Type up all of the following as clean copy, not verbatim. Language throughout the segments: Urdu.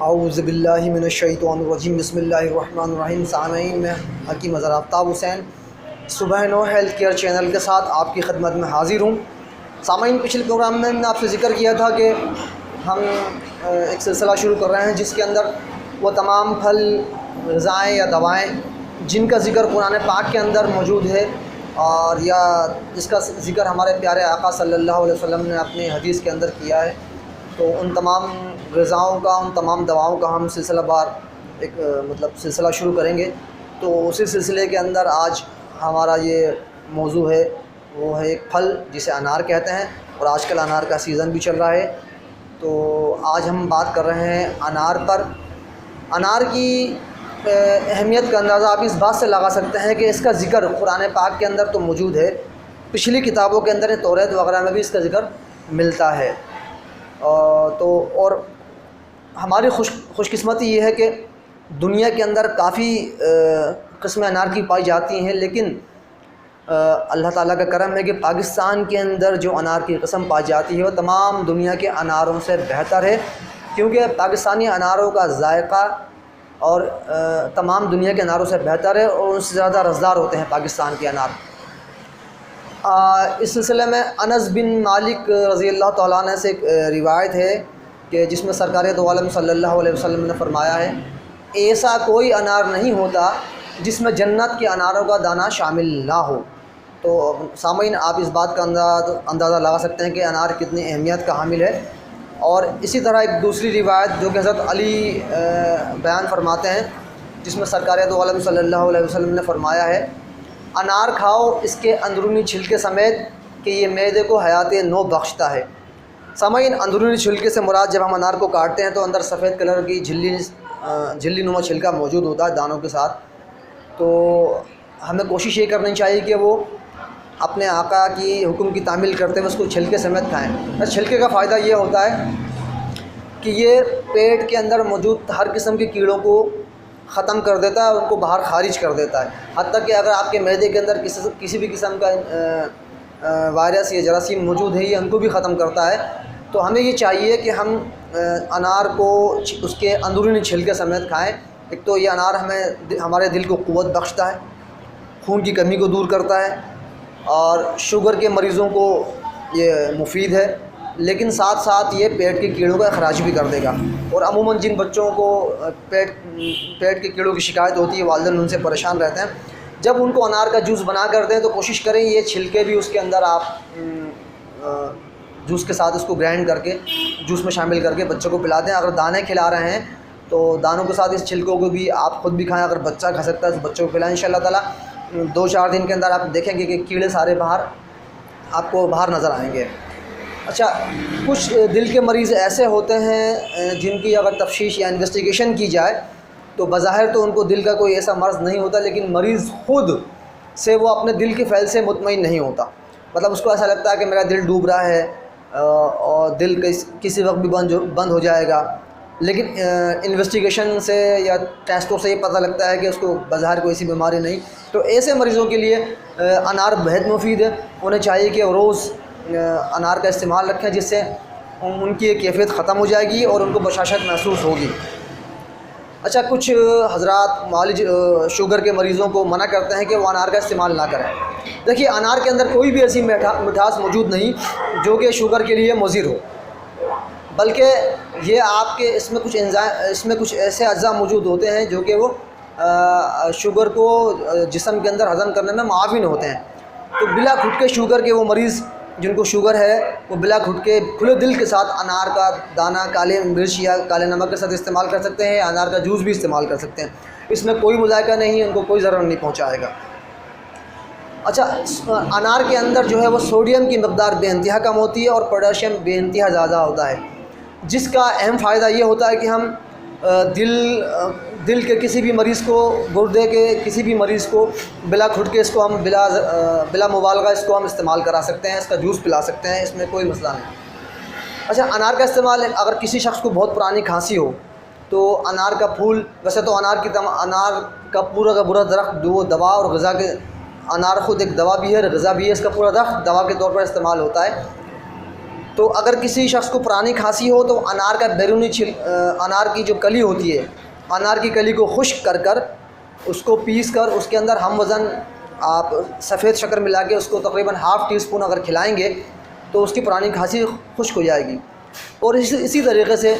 اعوذ باللہ من الشیطان الرجیم بسم اللہ الرحمن الرحیم۔ سامعین، میں حکیم اظہر آفتاب حسین صبح نو ہیلتھ کیئر چینل کے ساتھ آپ کی خدمت میں حاضر ہوں۔ سامعین، پچھلے پروگرام میں نے آپ سے ذکر کیا تھا کہ ہم ایک سلسلہ شروع کر رہے ہیں جس کے اندر وہ تمام پھل، غذائیں یا دوائیں جن کا ذکر قرآن پاک کے اندر موجود ہے اور یا جس کا ذکر ہمارے پیارے آقا صلی اللہ علیہ وسلم نے اپنی حدیث کے اندر کیا ہے، تو ان تمام غذاؤں کا، ان تمام دواؤں کا ہم سلسلہ بار ایک سلسلہ شروع کریں گے۔ تو اسی سلسلے کے اندر آج ہمارا یہ موضوع ہے، وہ ہے ایک پھل جسے انار کہتے ہیں، اور آج کل انار کا سیزن بھی چل رہا ہے۔ تو آج ہم بات کر رہے ہیں انار پر۔ انار کی اہمیت کا اندازہ آپ اس بات سے لگا سکتے ہیں کہ اس کا ذکر قرآن پاک کے اندر تو موجود ہے، پچھلی کتابوں کے اندر توریت وغیرہ میں بھی اس کا ذکر ملتا ہے۔ اور ہماری خوش قسمتی یہ ہے کہ دنیا کے اندر کافی قسمیں انار کی پائی جاتی ہیں، لیکن اللہ تعالیٰ کا کرم ہے کہ پاکستان کے اندر جو انار کی قسم پائی جاتی ہے وہ تمام دنیا کے اناروں سے بہتر ہے، کیونکہ پاکستانی اناروں کا ذائقہ اور تمام دنیا کے اناروں سے بہتر ہے، اور ان سے زیادہ رسدار ہوتے ہیں پاکستان کے انار۔ اس سلسلے میں انس بن مالک رضی اللہ تعالیٰ عنہ سے ایک روایت ہے کہ جس میں سرکار دو عالم صلی اللہ علیہ وسلم نے فرمایا ہے، ایسا کوئی انار نہیں ہوتا جس میں جنت کے اناروں کا دانہ شامل نہ ہو۔ تو سامعین، آپ اس بات کا اندازہ لگا سکتے ہیں کہ انار کتنی اہمیت کا حامل ہے۔ اور اسی طرح ایک دوسری روایت جو کہ حضرت علی بیان فرماتے ہیں، جس میں سرکار دو عالم صلی اللہ علیہ وسلم نے فرمایا ہے، انار کھاؤ اس کے اندرونی چھلکے سمیت کہ یہ معدے کو حیات نو بخشتا ہے۔ سامعین، اندرونی چھلکے سے مراد جب ہم انار کو کاٹتے ہیں تو اندر سفید کلر کی جھلی نما چھلکا موجود ہوتا ہے دانوں کے ساتھ۔ تو ہمیں کوشش یہ کرنی چاہیے کہ وہ اپنے آقا کی حکم کی تعمیل کرتے ہوئے اس کو چھلکے سمیت کھائیں۔ بس چھلکے کا فائدہ یہ ہوتا ہے کہ یہ پیٹ کے اندر موجود ہر قسم کے کیڑوں کو ختم کر دیتا ہے، ان کو باہر خارج کر دیتا ہے، حتیٰ کہ اگر آپ کے معدے کے اندر کسی بھی قسم کا وائرس یا جراثیم موجود ہے، یہ ان کو بھی ختم کرتا ہے۔ تو ہمیں یہ چاہیے کہ ہم انار کو اس کے اندرونی چھلکے سمیت کھائیں۔ ایک تو یہ انار ہمارے دل کو قوت بخشتا ہے، خون کی کمی کو دور کرتا ہے، اور شوگر کے مریضوں کو یہ مفید ہے، لیکن ساتھ ساتھ یہ پیٹ کے کیڑوں کا اخراج بھی کر دے گا۔ اور عموماً جن بچوں کو پیٹ کے کیڑوں کی شکایت ہوتی ہے، والدین ان سے پریشان رہتے ہیں، جب ان کو انار کا جوس بنا کر دیں تو کوشش کریں یہ چھلکے بھی اس کے اندر آپ جوس کے ساتھ اس کو گرائنڈ کر کے جوس میں شامل کر کے بچوں کو پلا دیں۔ اگر دانے کھلا رہے ہیں تو دانوں کے ساتھ اس چھلکوں کو بھی آپ خود بھی کھائیں، اگر بچہ کھا سکتا ہے تو بچوں کو پلائیں۔ انشاءاللہ تعالیٰ 2-4 دن کے اندر آپ دیکھیں گے کہ کیڑے سارے آپ کو باہر نظر آئیں گے۔ اچھا، کچھ دل کے مریض ایسے ہوتے ہیں جن کی اگر تفتیش یا انویسٹیگیشن کی جائے تو بظاہر تو ان کو دل کا کوئی ایسا مرض نہیں ہوتا، لیکن مریض خود سے وہ اپنے دل کے فعل سے مطمئن نہیں ہوتا۔ مطلب اس کو ایسا لگتا ہے کہ میرا دل ڈوب رہا ہے اور دل کسی وقت بھی بند ہو جائے گا، لیکن انویسٹیگیشن سے یا ٹیسٹوں سے یہ پتہ لگتا ہے کہ اس کو بظاہر کوئی ایسی بیماری نہیں۔ تو ایسے مریضوں کے لیے انار بہت مفید ہے، انہیں چاہیے کہ روز انار کا استعمال رکھیں، جس سے ان کی ایک کیفیت ختم ہو جائے گی اور ان کو بشاشت محسوس ہوگی۔ اچھا، کچھ حضرات معالج شوگر کے مریضوں کو منع کرتے ہیں کہ وہ انار کا استعمال نہ کریں۔ دیکھیے، انار کے اندر کوئی بھی ایسی مٹھاس موجود نہیں جو کہ شوگر کے لیے مضر ہو، بلکہ یہ آپ کے اس میں کچھ ایسے اجزاء موجود ہوتے ہیں جو کہ وہ شوگر کو جسم کے اندر ہضم کرنے میں معاون ہوتے ہیں۔ تو بلا گھٹکے شوگر کے وہ مریض جن کو شوگر ہے، وہ بلا گھٹکے کھلے دل کے ساتھ انار کا دانہ کالے مرچ یا کالے نمک کے ساتھ استعمال کر سکتے ہیں، انار کا جوس بھی استعمال کر سکتے ہیں، اس میں کوئی مذائقہ نہیں ہے، ان کو کوئی ضرر نہیں پہنچائے گا۔ اچھا، انار کے اندر جو ہے وہ سوڈیم کی مقدار بے انتہا کم ہوتی ہے اور پوٹاشیم بے انتہا زیادہ ہوتا ہے، جس کا اہم فائدہ یہ ہوتا ہے کہ ہم دل کے کسی بھی مریض کو، گردے کے کسی بھی مریض کو بلا گھٹکے اس کو ہم بلا مبالغہ اس کو ہم استعمال کرا سکتے ہیں، اس کا جوس پلا سکتے ہیں، اس میں کوئی مسئلہ نہیں۔ اچھا، انار کا استعمال اگر کسی شخص کو بہت پرانی کھانسی ہو تو انار کا پھول، ویسے تو انار کا پورا درخت وہ دوا اور غذا کے، انار خود ایک دوا بھی ہے، غذا بھی ہے، اس کا پورا درخت دوا کے طور پر استعمال ہوتا ہے۔ تو اگر کسی شخص کو پرانی کھانسی ہو تو انار کا بیرونی انار کی جو کلی ہوتی ہے، انار کی کلی کو خشک کر کر اس کو پیس کر اس کے اندر ہم وزن آپ سفید شکر ملا کے اس کو تقریباً ½ ٹی اسپون اگر کھلائیں گے تو اس کی پرانی کھانسی خشک ہو جائے گی۔ اور اسی طریقے سے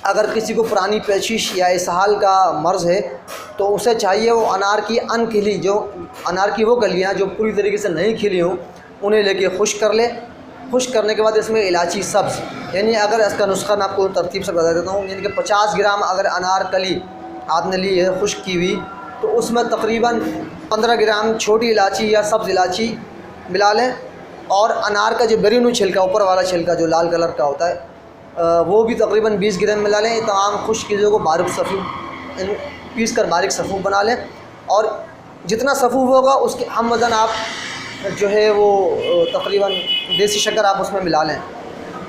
اگر کسی کو پرانی پیچش یا اسہال کا مرض ہے تو اسے چاہیے وہ انار کی ان کھلی جو انار کی وہ کلیاں جو پوری طریقے سے نہیں کھلی ہوں انہیں لے کے خشک کر لے۔ خشک کرنے کے بعد اس میں الائچی سبز، یعنی اگر اس کا نسخہ میں آپ کو ترتیب سے بتا دیتا ہوں، یعنی کہ 50 گرام اگر انار کلی آپ نے لی ہے خشک کی ہوئی تو اس میں تقریباً 15 گرام چھوٹی الائچی یا سبز الائچی ملا لیں، اور انار کا جو بیرونی چھلکا اوپر والا چھلکا جو لال کلر کا ہوتا ہے وہ بھی تقریباً 20 گرام ملا لیں۔ تمام خشک چیزوں کو باریک صفوف پیس کر باریک صفوف بنا لیں، اور جتنا صفوف ہوگا اس کے ہم وزن آپ جو ہے وہ تقریباً دیسی شکر آپ اس میں ملا لیں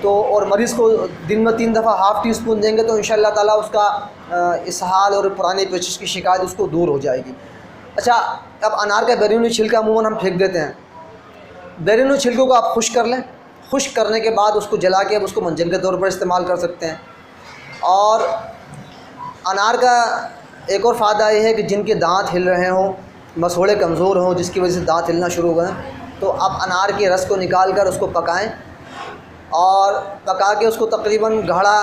تو، اور مریض کو دن میں 3 دفعہ ½ ٹی اسپون دیں گے تو انشاءاللہ تعالیٰ اس کا اسہال اور پرانی پیچش کی شکایت اس کو دور ہو جائے گی۔ اچھا، اب انار کا بیرونی چھلکا عموماً ہم پھینک دیتے ہیں، بیرونی چھلکوں کو آپ خشک کر لیں، خشک کرنے کے بعد اس کو جلا کے اب اس کو منجن کے طور پر استعمال کر سکتے ہیں۔ اور انار کا ایک اور فائدہ یہ ہے کہ جن کے دانت ہل رہے ہوں، مسوڑے کمزور ہوں جس کی وجہ سے دانت ہلنا شروع ہو گئے تو آپ انار کے رس کو نکال کر اس کو پکائیں، اور پکا کے اس کو تقریباً گاڑھا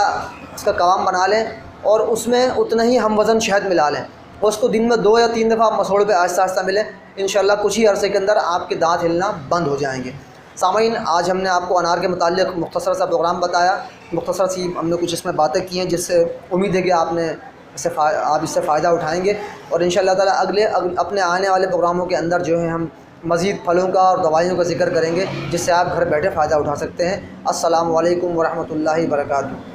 اس کا قوام بنا لیں، اور اس میں اتنا ہی ہم وزن شہد ملا لیں، اور اس کو دن میں 2 یا 3 دفعہ مسوڑے پہ آہستہ آہستہ ملیں۔ انشاءاللہ کچھ ہی عرصے کے اندر آپ کے دانت ہلنا بند ہو جائیں گے۔ سامعین، آج ہم نے آپ کو انار کے متعلق مختصر سا پروگرام بتایا، مختصر سی ہم نے کچھ اس میں باتیں کی ہیں جس سے امید ہے کہ آپ اس سے فائدہ اٹھائیں گے، اور انشاءاللہ تعالیٰ اپنے آنے والے پروگراموں کے اندر جو ہے ہم مزید پھلوں کا اور دوائیوں کا ذکر کریں گے جس سے آپ گھر بیٹھے فائدہ اٹھا سکتے ہیں۔ السلام علیکم ورحمۃ اللہ وبرکاتہ۔